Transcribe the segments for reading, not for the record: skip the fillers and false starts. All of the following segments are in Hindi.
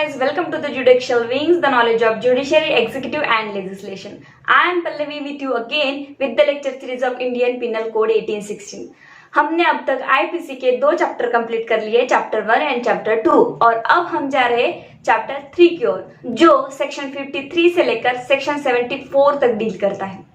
guys, welcome to the Judicial Wings, the knowledge of judiciary, executive and legislation. I am Pallavi with you again with the lecture series of Indian Penal Code 1816. हमने अब तक आईपीसी के 2 चैप्टर कंप्लीट कर लिए, चैप्टर 1 एंड चैप्टर 2, और अब हम जा रहे चैप्टर 3 की ओर, जो सेक्शन 53 से लेकर सेक्शन 74 तक डील करता है।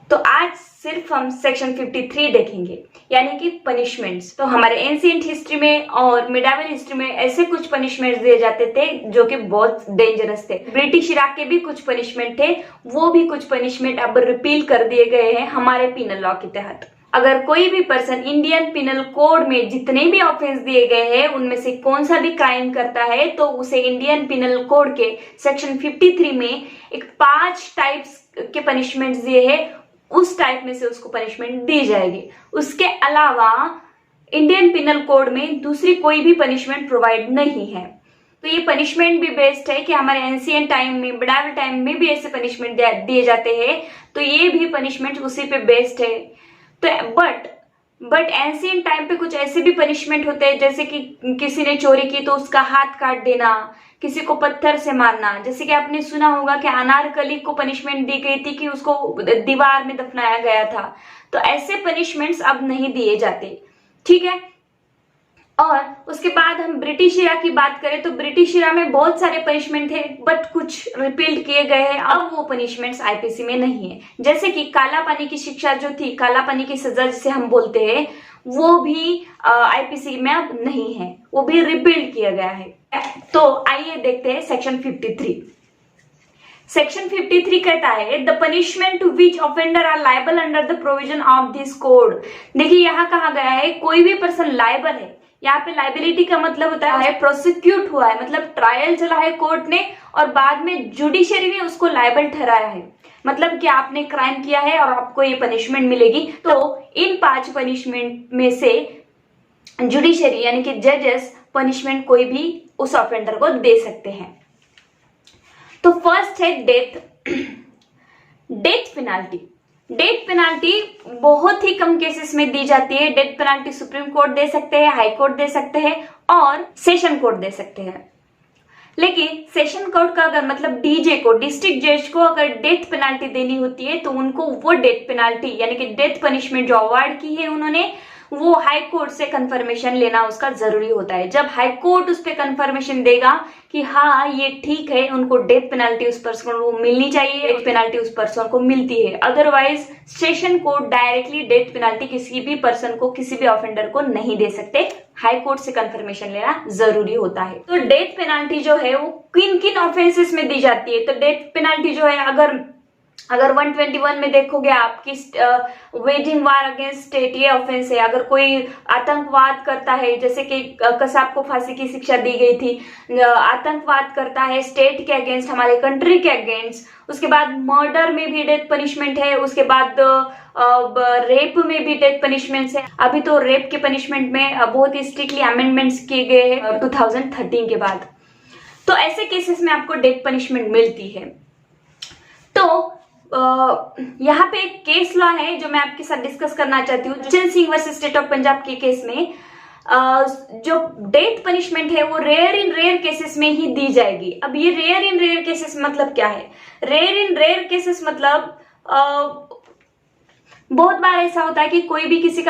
तो आज सिर्फ हम सेक्शन 53 देखेंगे, यानी कि पनिशमेंट्स। तो हमारे एंशिएंट हिस्ट्री में और मिडावल हिस्ट्री में ऐसे कुछ पनिशमेंट्स दिए जाते थे जो कि बहुत डेंजरस थे। ब्रिटिश इराक के भी कुछ पनिशमेंट थे, वो भी कुछ पनिशमेंट अब रिपील कर दिए गए हैं हमारे पिनल लॉ के तहत। अगर कोई भी पर्सन इंडियन पिनल कोड में जितने भी ऑफेंस दिए गए हैं उनमें से कौन सा भी क्राइम करता है तो उसे इंडियन पिनल कोड के सेक्शन 53 में एक 5 टाइप्स के पनिशमेंट्स दिए हैं, उस टाइप में से उसको पनिशमेंट दी जाएगी। उसके अलावा इंडियन पिनल कोड में दूसरी कोई भी पनिशमेंट प्रोवाइड नहीं है। तो ये पनिशमेंट भी बेस्ड है कि हमारे एंशिएंट टाइम में, मिडावल टाइम में भी ऐसे पनिशमेंट दिए जाते हैं, तो ये भी पनिशमेंट उसी पे बेस्ड है। तो बट एंशिएंट टाइम पे कुछ ऐसे भी पनिशमेंट होते हैं, जैसे कि किसी ने चोरी की तो उसका हाथ काट देना, किसी को पत्थर से मारना। जैसे कि आपने सुना होगा कि अनारकली को पनिशमेंट दी गई थी कि उसको दीवार में दफनाया गया था। तो ऐसे पनिशमेंट्स अब नहीं दिए जाते, ठीक है। और उसके बाद हम ब्रिटिश इरा की बात करें तो ब्रिटिश इरा में बहुत सारे पनिशमेंट थे, बट कुछ रिपील किए गए हैं। अब वो पनिशमेंट्स आईपीसी में नहीं है। जैसे कि काला पानी की शिक्षा जो थी, काला पानी की सजा जिसे हम बोलते हैं, वो भी आईपीसी में अब नहीं है, वो भी रिपील किया गया है। तो आइए देखते हैं सेक्शन 53। सेक्शन 53 कहता है the punishment to which offender are liable under the provision of this code. देखिए यहाँ कहा गया है कोई भी पर्सन लायबल है। यहाँ पे लाइबिलिटी का मतलब होता है प्रोसिक्यूट हुआ है, मतलब ट्रायल चला है कोर्ट ने और बाद में जुडिशरी ने उसको लायबल ठहराया है, मतलब कि आपने क्राइम किया है और आपको ये पनिशमेंट मिलेगी। तो इन 5 पनिशमेंट में से जुडिशरी यानी कि जजेस पनिशमेंट कोई भी उस ऑफेंडर को दे सकते हैं। तो फर्स्ट है डेथ पेनाल्टी। डेथ पेनाल्टी बहुत ही कम केसेस में दी जाती है। डेथ पेनाल्टी सुप्रीम कोर्ट दे सकते हैं, हाई कोर्ट दे सकते हैं और सेशन कोर्ट दे सकते हैं। लेकिन सेशन कोर्ट का अगर मतलब डीजे को, डिस्ट्रिक्ट जज को अगर डेथ पेनाल्टी देनी होती है तो उनको वो डेथ पेनाल्टी यानी कि डेथ पनिशमेंट जो अवार्ड की है उन्होंने, वो हाई कोर्ट से कंफर्मेशन लेना उसका जरूरी होता है। जब हाई कोर्ट उस पर कंफर्मेशन देगा कि हाँ ये ठीक है, उनको डेथ पेनाल्टी उस पर्सन को मिलनी चाहिए, डेथ पेनाल्टी उस पर्सन को मिलती है। Otherwise session court directly death penalty किसी भी पर्सन को, किसी भी ऑफेंडर को नहीं दे सकते। हाई कोर्ट से कंफर्मेशन लेना जरूरी होता है। तो डेथ पेनाल्टी जो है वो किन किन ऑफेंसेस में दी जाती है। तो डेथ पेनाल्टी जो है अगर 121 में देखोगे आप कि वेजिंग वार अगेंस्ट स्टेट ये ऑफेंस है। अगर कोई आतंकवाद करता है, जैसे कि कसाब को फांसी की शिक्षा दी गई थी, आतंकवाद करता है स्टेट के अगेंस्ट, हमारे कंट्री के अगेंस्ट। उसके बाद मर्डर में भी डेथ पनिशमेंट है। उसके बाद रेप में भी डेथ पनिशमेंट है। अभी तो रेप के पनिशमेंट में बहुत ही स्ट्रिक्टली अमेंडमेंट्स किए गए हैं 2013 के बाद। तो ऐसे केसेस में आपको डेथ पनिशमेंट मिलती है। तो यहाँ पे एक केस लॉ है जो मैं आपके साथ डिस्कस करना चाहती हूँ। Chand Singh versus state of Punjab के केस में जो डेथ पनिशमेंट है वो रेयर इन रेयर केसेस में ही दी जाएगी। अब ये रेयर इन रेयर केसेस मतलब क्या है? रेयर इन रेयर केसेस मतलब बहुत बार ऐसा होता है कि कोई भी किसी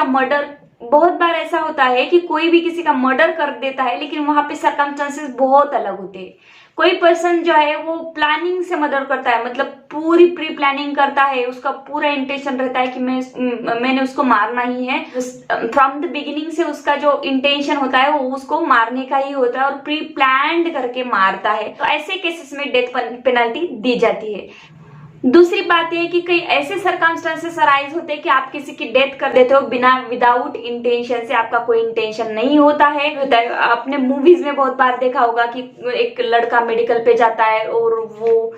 का मर्डर कर देता है, लेकिन वहां पे सर्कमस्टेंसेस बहुत अलग होते हैं। कोई पर्सन जो है वो प्लानिंग से मर्डर करता है, मतलब पूरी प्री प्लानिंग करता है, उसका पूरा इंटेंशन रहता है कि मैंने उसको मारना ही है। फ्रॉम द बिगिनिंग से उसका जो इंटेंशन होता है वो उसको मारने का ही होता है और प्री प्लान्ड करके मारता है। तो ऐसे केसेस में डेथ पेनल्टी दी जाती है। दूसरी बात यह कि कई ऐसे सर्कमस्टेंसेस अराइज होते हैं कि आप किसी की डेथ कर देते हो विदाउट इंटेंशन से, आपका कोई इंटेंशन नहीं होता है। आपने मूवीज में बहुत बार देखा होगा कि एक लड़का मेडिकल पे जाता है और वो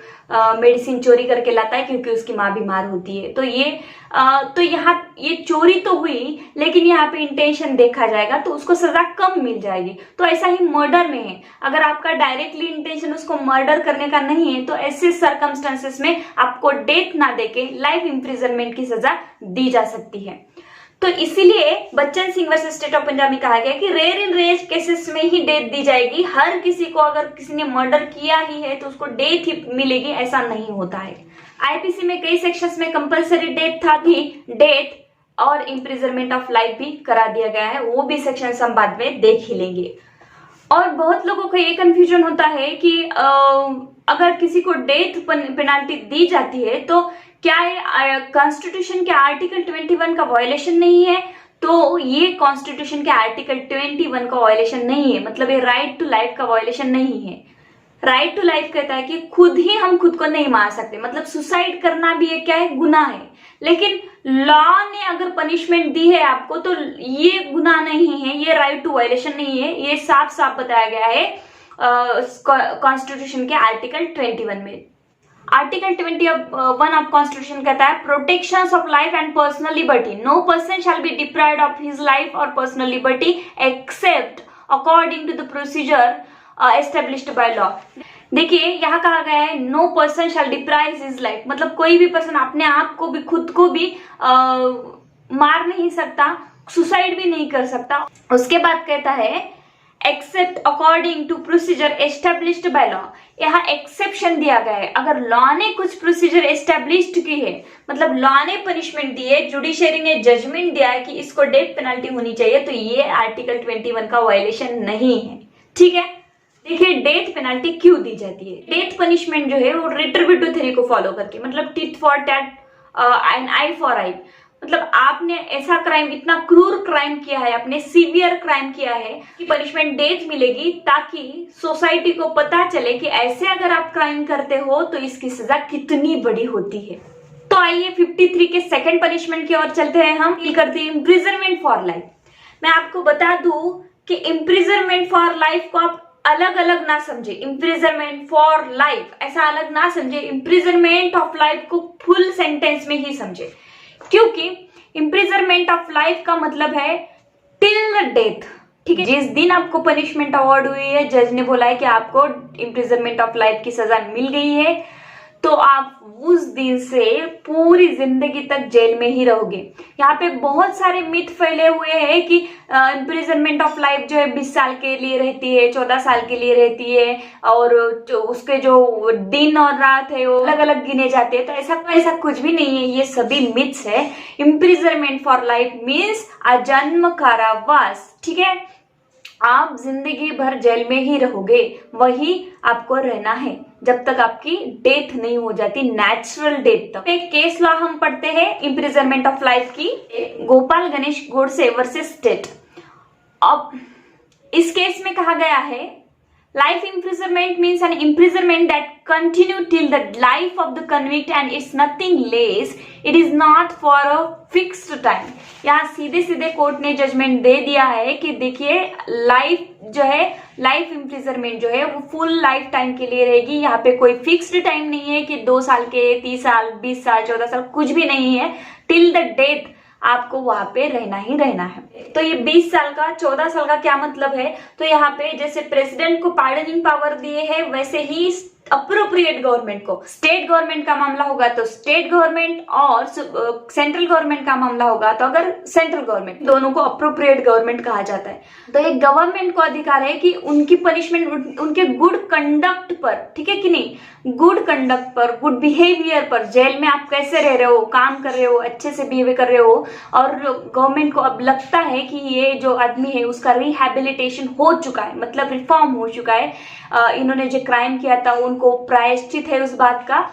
मेडिसिन चोरी करके लाता है क्योंकि उसकी माँ बीमार होती है। तो यहाँ ये चोरी तो हुई, लेकिन यहाँ पे इंटेंशन देखा जाएगा तो उसको सजा कम मिल जाएगी। तो ऐसा ही मर्डर में है, अगर आपका डायरेक्टली इंटेंशन उसको मर्डर करने का नहीं है तो ऐसे सर्कमस्टेंसेस में आपको डेथ ना देके लाइफ इम्प्रिजनमेंट की सजा दी जा सकती है। तो इसीलिए Bachchan Singh versus state of Punjab में कहा गया कि रेयर इन रेयर केसेस में ही डेथ दी जाएगी। हर किसी को अगर किसी ने मर्डर किया ही है तो उसको डेथ ही मिलेगी, ऐसा नहीं होता है। आईपीसी में कई सेक्शंस में कंपलसरी डेथ था भी, डेथ और इम्प्रिजनमेंट ऑफ लाइफ भी करा दिया गया है, वो भी सेक्शन हम बाद में देख ही लेंगे। और बहुत लोगों को ये कंफ्यूजन होता है कि अगर किसी को डेथ पेनाल्टी दी जाती है तो क्या ये कॉन्स्टिट्यूशन के आर्टिकल 21 का वायलेशन नहीं है? तो ये कॉन्स्टिट्यूशन के आर्टिकल 21 का वायलेशन नहीं है, मतलब ये राइट टू लाइफ का वायलेशन नहीं है। राइट टू लाइफ कहता है कि खुद ही हम खुद को नहीं मार सकते, मतलब सुसाइड करना भी एक क्या है, गुनाह है। लेकिन लॉ ने अगर पनिशमेंट दी है आपको तो ये गुनाह नहीं है, ये राइट टू वायलेशन नहीं है, ये साफ साफ बताया गया है कॉन्स्टिट्यूशन के आर्टिकल 21 में। आर्टिकल 21 ऑफ कॉन्स्टिट्यूशन कहता है protection of life and personal liberty, no person shall be deprived of his life और personal liberty except according to the procedure established by law. देखिए यहाँ कहा गया है no person shall deprive his life, मतलब कोई भी पर्सन अपने आप को भी खुद को भी मार नहीं सकता, सुसाइड भी नहीं कर सकता। उसके बाद कहता है except according to procedure established by law, यहाँ एक्सेप्शन दिया गया है। अगर लॉ ने कुछ प्रोसीजर एस्टेब्लिश्ड की है, मतलब लॉ ने पनिशमेंट दी है, जुडिशरी ने जजमेंट दिया है कि इसको डेथ पेनल्टी होनी चाहिए, तो ये आर्टिकल 21 का वायलेशन नहीं है। ठीक है, देखिए डेथ पेनल्टी क्यों दी जाती है? डेथ पनिशमेंट जो है वो रिट्रिब्यूटिव थ्योरी को फॉलो करके, मतलब tit for tat and I for I, मतलब आपने ऐसा क्राइम, इतना क्रूर क्राइम किया है, आपने सीवियर क्राइम किया है कि पनिशमेंट डेथ मिलेगी, ताकि सोसाइटी को पता चले कि ऐसे अगर आप क्राइम करते हो तो इसकी सजा कितनी बड़ी होती है। तो आइए 53 के सेकंड पनिशमेंट की ओर चलते हैं। हम डील करते हैं इम्प्रिजनमेंट फॉर लाइफ। मैं आपको बता दूं कि इम्प्रिजनमेंट फॉर लाइफ को आप अलग अलग ना समझे, इम्प्रिजनमेंट फॉर लाइफ ऐसा अलग ना समझे, इम्प्रिजनमेंट ऑफ लाइफ को फुल सेंटेंस में ही समझे, क्योंकि इम्प्रिजनमेंट ऑफ लाइफ का मतलब है टिल डेथ। ठीक है, जिस दिन आपको पनिशमेंट अवार्ड हुई है, जज ने बोला है कि आपको इम्प्रिजनमेंट ऑफ लाइफ की सजा मिल गई है, तो आप उस दिन से पूरी जिंदगी तक जेल में ही रहोगे। यहाँ पे बहुत सारे मिथ फैले हुए हैं कि इम्प्रिजनमेंट ऑफ लाइफ जो है 20 साल के लिए रहती है, 14 साल के लिए रहती है, और उसके जो दिन और रात है वो अलग अलग गिने जाते हैं। तो ऐसा कुछ भी नहीं है, ये सभी मिथ्स है। इम्प्रिजनमेंट फॉर लाइफ मीन्स आजन्म कारावास। ठीक है, आप जिंदगी भर जेल में ही रहोगे, वही आपको रहना है जब तक आपकी डेथ नहीं हो जाती, नेचुरल डेथ तक। एक केस लॉ हम पढ़ते हैं इम्प्रिजनमेंट ऑफ लाइफ की, गोपाल गणेश गोडसे वर्सेस स्टेट। अब इस केस में कहा गया है life imprisonment means an imprisonment that continue till the life of the convict and it's nothing less, it is not for a fixed time। यहाँ सीधे सीधे कोर्ट ने जजमेंट दे दिया है कि देखिए लाइफ जो है, लाइफ इम्प्रिजनमेंट जो है वो फुल लाइफ टाइम के लिए रहेगी। यहाँ पे कोई फिक्स्ड टाइम नहीं है कि 2 साल के, 30 साल, 20 साल, 14 साल, कुछ भी नहीं है। टिल द डेथ आपको वहां पे रहना ही रहना है। तो ये 20 साल का, 14 साल का क्या मतलब है? तो यहाँ पे जैसे प्रेसिडेंट को पार्डनिंग पावर दिए है, वैसे ही अप्रोप्रिएट गवर्नमेंट को, स्टेट गवर्नमेंट का मामला होगा तो स्टेट गवर्नमेंट, और सेंट्रल गवर्नमेंट का मामला होगा तो अगर सेंट्रल गवर्नमेंट, दोनों को अप्रोप्रिएट गवर्नमेंट कहा जाता है। तो एक गवर्नमेंट को अधिकार है कि उनकी पनिशमेंट उनके गुड कंडक्ट पर, ठीक है कि नहीं, गुड कंडक्ट पर, गुड बिहेवियर पर, जेल में आप कैसे रह रहे हो, काम कर रहे हो, अच्छे से बिहेव कर रहे हो, और गवर्नमेंट को अब लगता है कि ये जो आदमी है उसका रिहेबिलिटेशन हो चुका है, मतलब रिफॉर्म हो चुका है, इन्होंने जो क्राइम किया था उनको प्रायश्चित है उस बात का,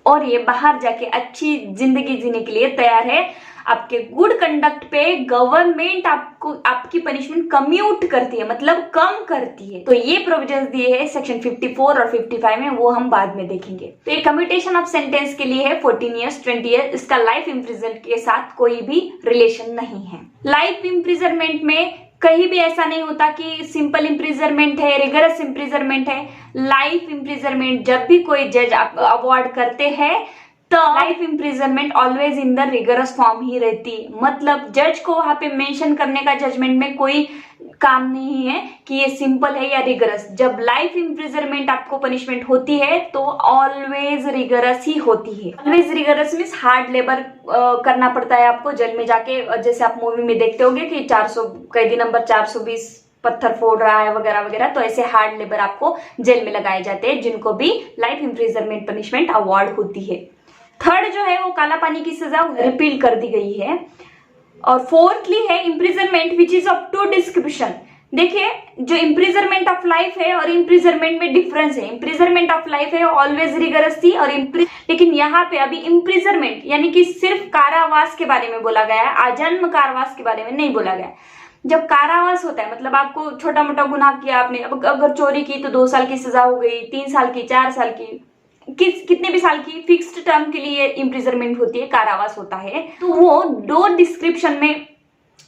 और ये बाहर जाके अच्छी जिंदगी जीने के लिए तैयार है। आपके गुड कंडक्ट पे गवर्नमेंट आपको, आपकी पनिशमेंट कम्यूट करती है, मतलब कम करती है। तो ये प्रोविजंस दिए हैं सेक्शन 54 और 55 में, वो हम बाद में देखेंगे। तो ये कम्यूटेशन ऑफ सेंटेंस के लिए है 14 ईयर्स, 20 ईयर्स, इसका लाइफ इम्प्रिजन के साथ कोई भी रिलेशन नहीं है। लाइफ इम्प्रिजनमेंट में कहीं भी ऐसा नहीं होता कि सिंपल इम्प्रिजनमेंट है, रिगरस इम्प्रिजनमेंट है। लाइफ इम्प्रिजनमेंट जब भी कोई जज अवार्ड करते हैं तो life imprisonment always in the rigorous form ही रहती है। मतलब जज को वहां पे मेंशन करने का जजमेंट में कोई काम नहीं है कि ये सिंपल है या रिगरस। जब लाइफ इम्प्रिजनमेंट आपको पनिशमेंट होती है तो ऑलवेज रिगरस ही होती है। Always rigorous means hard labour करना पड़ता है आपको जेल में जाके। जैसे आप मूवी में देखते होंगे कि 400 कैदी नंबर 420 पत्थर फोड़ रहा है वगैरह वगैरह, तो ऐसे हार्ड लेबर आपको जेल में लगाए जाते हैं जिनको भी लाइफ इम्प्रिजनमेंट पनिशमेंट अवार्ड होती है। थर्ड जो है वो काला पानी की सजा रिपील कर दी गई है। और फोर्थली है imprisonment which is up to description. देखिए जो इम्प्रिजनमेंट ऑफ लाइफ है और इम्प्रिजनमेंट में डिफरेंस है। इम्प्रिजनमेंट ऑफ लाइफ है ऑलवेज रिगरस थी और लेकिन यहाँ पे अभी इम्प्रिजनमेंट यानी कि सिर्फ कारावास के बारे में बोला गया है, आजन्म कारावास के बारे में नहीं बोला गया। जब कारावास होता है मतलब आपको छोटा मोटा गुनाह किया आपने, अगर चोरी की तो 2 साल की सजा हो गई, 3 साल की, 4 साल की, कितने भी साल की फिक्स्ड टर्म के लिए इम्प्रिजनमेंट होती है, कारावास होता है। तो वो 2 डिस्क्रिप्शन में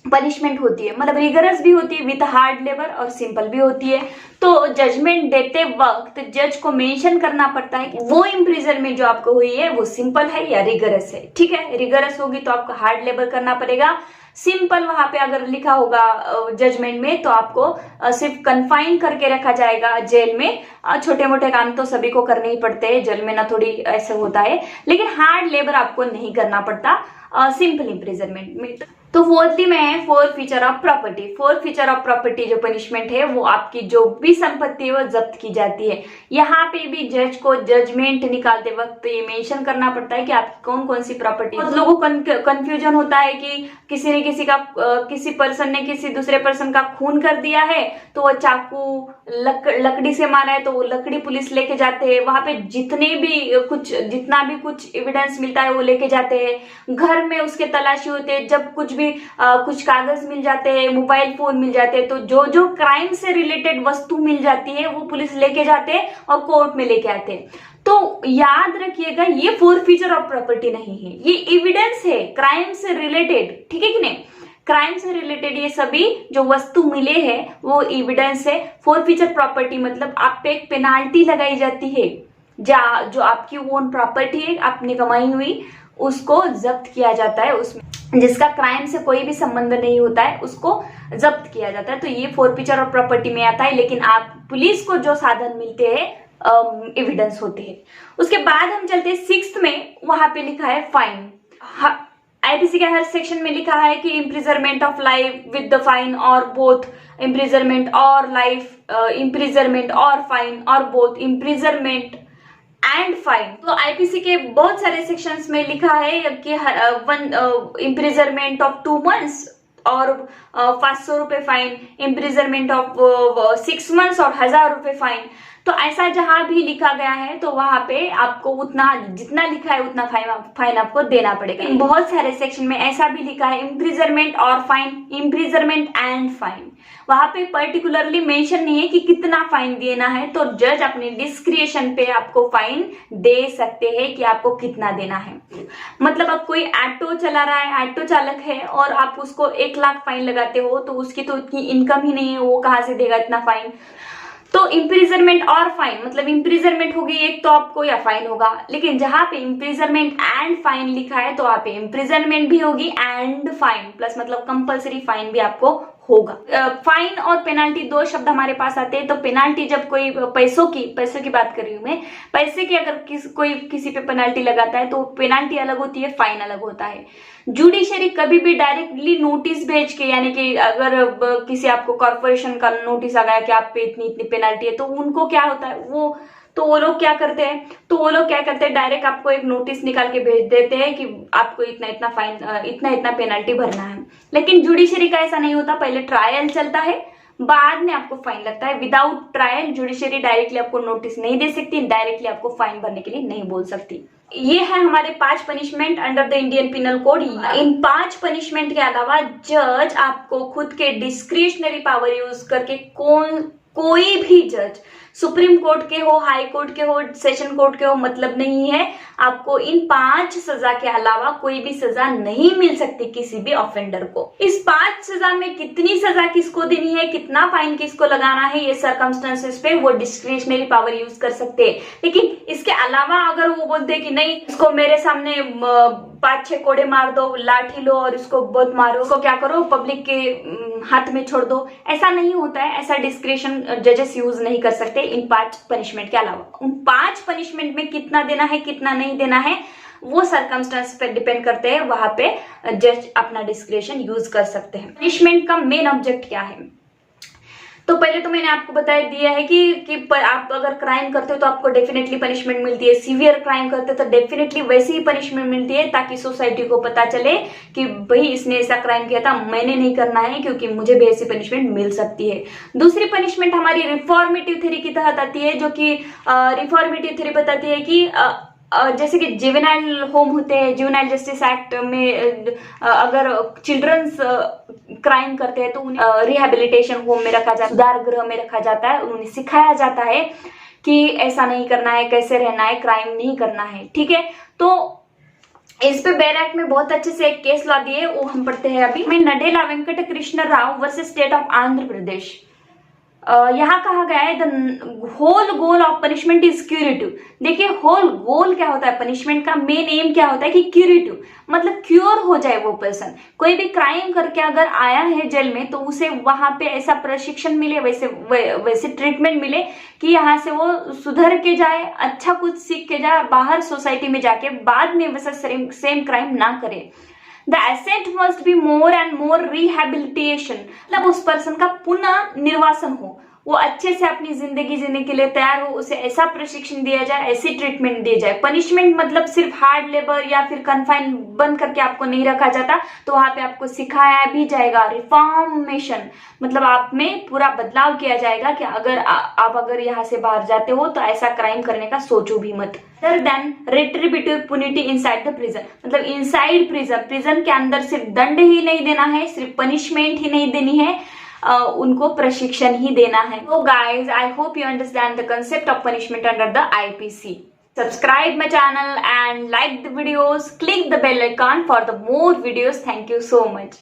पनिशमेंट होती है, मतलब रिगरस भी होती है विद हार्ड लेबर और सिंपल भी होती है। तो जजमेंट देते वक्त जज को मेंशन करना पड़ता है कि वो इम्प्रिजनमेंट जो आपको हुई है वो सिंपल है या रिगरस है। ठीक है, रिगरस होगी तो आपको हार्ड लेबर करना पड़ेगा। सिंपल वहां पे अगर लिखा होगा जजमेंट में तो आपको सिर्फ कन्फाइन करके रखा जाएगा जेल में। छोटे मोटे काम तो सभी को करने ही पड़ते हैं जेल में, ना थोड़ी ऐसे होता है, लेकिन हार्ड लेबर आपको नहीं करना पड़ता सिंपल इम्प्रिजनमेंट में। तो फोर्थली में है four feature of property. Four feature of property जो पनिशमेंट है वो आपकी जो भी संपत्ति है वो जब्त की जाती है। यहाँ पे भी जज को जजमेंट निकालते वक्त ये मेंशन करना पड़ता है कि आपकी कौन कौन सी प्रॉपर्टी। बहुत लोगों को कंफ्यूजन होता है कि किसी ने किसी पर्सन ने किसी दूसरे पर्सन का खून कर दिया है तो वो चाकू लकड़ी से मारा है तो वो लकड़ी पुलिस लेके जाते हैं। वहां पे जितना भी कुछ एविडेंस मिलता है वो लेके जाते हैं। घर में उसके तलाशी होते हैं, जब कुछ कागज मिल जाते हैं, मोबाइल फोन मिल जाते हैं, तो जो जो क्राइम से रिलेटेड वस्तु मिल जाती है वो पुलिस लेके जाते हैं और कोर्ट में लेके आते हैं। तो याद रखिएगा ये फोर फीचर ऑफ प्रॉपर्टी नहीं है, ये एविडेंस है क्राइम से रिलेटेड। ठीक है कि नहीं, क्राइम से रिलेटेड ये सभी जो वस्तु मिले हैं वो एविडेंस है। फोर फीचर प्रॉपर्टी मतलब आप पे एक पेनाल्टी लगाई जाती है, जो आपकी ओन प्रॉपर्टी है आपने कमाई हुई उसको जब्त किया जाता है, उसमें जिसका क्राइम से कोई भी संबंध नहीं होता है उसको जब्त किया जाता है। तो ये फोर फीचर ऑफ प्रॉपर्टी में आता है। लेकिन आप पुलिस को जो साधन मिलते हैं एविडेंस होते हैं। उसके बाद हम चलते हैं 6th में, वहां पे लिखा है फाइन। आईपीसी के हर सेक्शन में लिखा है कि imprisonment of life with the fine और बोथ इम्प्रिजनमेंट और लाइफ, इम्प्रिजनमेंट और फाइन और बोथ इम्प्रिजनमेंट एंड फाइन। तो आईपीसी के बहुत सारे सेक्शंस में लिखा है कि इम्प्रिजनमेंट ऑफ 2 months और 500 रुपए फाइन, इम्प्रिजनमेंट ऑफ 6 months और 1000 रुपए फाइन। तो ऐसा जहां भी लिखा गया है तो वहां पे आपको उतना जितना लिखा है उतना फाइन आपको देना पड़ेगा। बहुत सारे सेक्शन में ऐसा भी लिखा है इम्प्रिजनमेंट और फाइन, इम्प्रिजनमेंट एंड फाइन। वहां पे पर्टिकुलरली मेंशन नहीं है कि कितना फाइन देना है, तो जज अपने डिस्क्रिएशन पे आपको फाइन दे सकते हैं कि आपको कितना देना है। मतलब अब कोई ऑटो चला रहा है, ऑटो चालक है और आप उसको 1 लाख फाइन लगाते हो तो उसकी तो इतनी इनकम ही नहीं है, वो कहाँ से देगा इतना फाइन। तो इम्प्रिजनमेंट और फाइन मतलब इम्प्रिजनमेंट होगी एक तो आपको या फाइन होगा, लेकिन जहां पे इम्प्रिजनमेंट एंड फाइन लिखा है तो वहां पे इम्प्रिजनमेंट भी होगी एंड फाइन प्लस मतलब कंपलसरी फाइन भी आपको होगा। फाइन और पेनाल्टी 2 शब्द हमारे पास आते हैं। तो पेनाल्टी जब कोई पैसों की बात कर रही हूं मैं, पैसे की अगर कोई किसी पे पेनाल्टी लगाता है तो पेनाल्टी अलग होती है, फाइन अलग होता है। जुडिशरी कभी भी डायरेक्टली नोटिस भेज के, यानी कि अगर किसी आपको कॉर्पोरेशन का नोटिस आ गया कि आप पे इतनी इतनी पेनाल्टी है, तो उनको क्या होता है वो लोग क्या करते हैं डायरेक्ट आपको एक नोटिस निकाल के भेज देते हैं कि आपको इतना इतना फाइन, इतना इतना पेनल्टी भरना है। लेकिन जुडिशरी का ऐसा नहीं होता, पहले ट्रायल चलता है बाद में आपको फाइन लगता है। विदाउट ट्रायल जुडिशरी डायरेक्टली आपको नोटिस नहीं दे सकती, डायरेक्टली आपको फाइन भरने के लिए नहीं बोल सकती। ये है हमारे 5 punishment under the Indian penal code. In 5 punishment के अलावा जज आपको खुद के डिस्क्रिशनरी पावर यूज करके कोई भी जज सुप्रीम कोर्ट के हो, हाई कोर्ट के हो, सेशन कोर्ट के हो, मतलब नहीं है। आपको इन 5 सजा के अलावा कोई भी सजा नहीं मिल सकती किसी भी ऑफेंडर को। इस 5 सजा में कितनी सजा किसको देनी है, कितना फाइन किसको लगाना है, ये सर्कमस्टेंसेस पे वो डिस्क्रिशनरी पावर यूज कर सकते हैं। लेकिन इसके अलावा अगर वो बोलते कि नहीं, इसको मेरे सामने 5-6 कोड़े मार दो, लाठी लो और इसको बहुत मारो, उसको क्या करो, पब्लिक के हाथ में छोड़ दो, ऐसा नहीं होता है। ऐसा डिस्क्रिशन जजेस यूज नहीं कर सकते इन 5 पनिशमेंट के अलावा। उन 5 पनिशमेंट में कितना देना है, कितना नहीं देना है, वो सर्कमस्टेंस पे डिपेंड करते हैं। वहां पे जज अपना डिस्क्रिशन यूज कर सकते हैं। पनिशमेंट का मेन ऑब्जेक्ट क्या है? तो पहले तो मैंने आपको बता दिया है कि आप अगर क्राइम करते हो तो आपको डेफिनेटली पनिशमेंट मिलती है। सीवियर क्राइम करते हो तो डेफिनेटली वैसी ही पनिशमेंट मिलती है, ताकि सोसाइटी को पता चले कि भाई इसने ऐसा क्राइम किया था, मैंने नहीं करना है क्योंकि मुझे भी ऐसी पनिशमेंट मिल सकती है। दूसरी पनिशमेंट हमारी रिफॉर्मेटिव थ्योरी की तहत आती है, जो कि रिफॉर्मेटिव थ्योरी बताती है कि जैसे कि जुवेनाइल होम होते हैं, जुवेनाइल जस्टिस एक्ट में अगर चिल्ड्रंस क्राइम करते हैं तो उन्हें रिहेबिलिटेशन होम में रखा जाता है, सुधार गृह में रखा जाता है। उन्हें सिखाया जाता है कि ऐसा नहीं करना है, कैसे रहना है, क्राइम नहीं करना है, ठीक है। तो इस पे बेर एक्ट में बहुत अच्छे से एक केस ला दिए, वो हम पढ़ते हैं अभी। में Nadella Venkata Krishna Rao versus state of Andhra Pradesh. यहाँ कहा गया है the whole goal of punishment is curative. देखिए होल गोल क्या होता है पनिशमेंट का, मेन एम क्या होता है कि क्यूरेटिव, मतलब क्योर हो जाए वो पर्सन। कोई भी क्राइम करके अगर आया है जेल में तो उसे वहां पे ऐसा प्रशिक्षण मिले, वैसे ट्रीटमेंट मिले कि यहाँ से वो सुधर के जाए, अच्छा कुछ सीख के जाए, बाहर सोसाइटी में जाके बाद में वैसा सेम क्राइम ना करे। The ascent must be more and more rehabilitation, मतलब उस पर्सन का पुनः निर्वासन हो, वो अच्छे से अपनी जिंदगी जीने के लिए तैयार हो, उसे ऐसा प्रशिक्षण दिया जाए, ऐसी ट्रीटमेंट दी जाए। पनिशमेंट मतलब सिर्फ हार्ड लेबर या फिर कन्फाइन बंद करके आपको नहीं रखा जाता, तो वहां पे आपको सिखाया भी जाएगा। रिफॉर्मेशन मतलब आप में पूरा बदलाव किया जाएगा कि आप अगर यहाँ से बाहर जाते हो तो ऐसा क्राइम करने का सोचो भी मत। Other than retributive punitive inside the prison, मतलब इनसाइड प्रिजन के अंदर सिर्फ दंड ही नहीं देना है, सिर्फ पनिशमेंट ही नहीं देनी है, उनको प्रशिक्षण ही देना है। So guys, I hope you understand the concept of punishment under the IPC. Subscribe my channel and like the videos. Click the bell icon for the more videos. Thank you so much.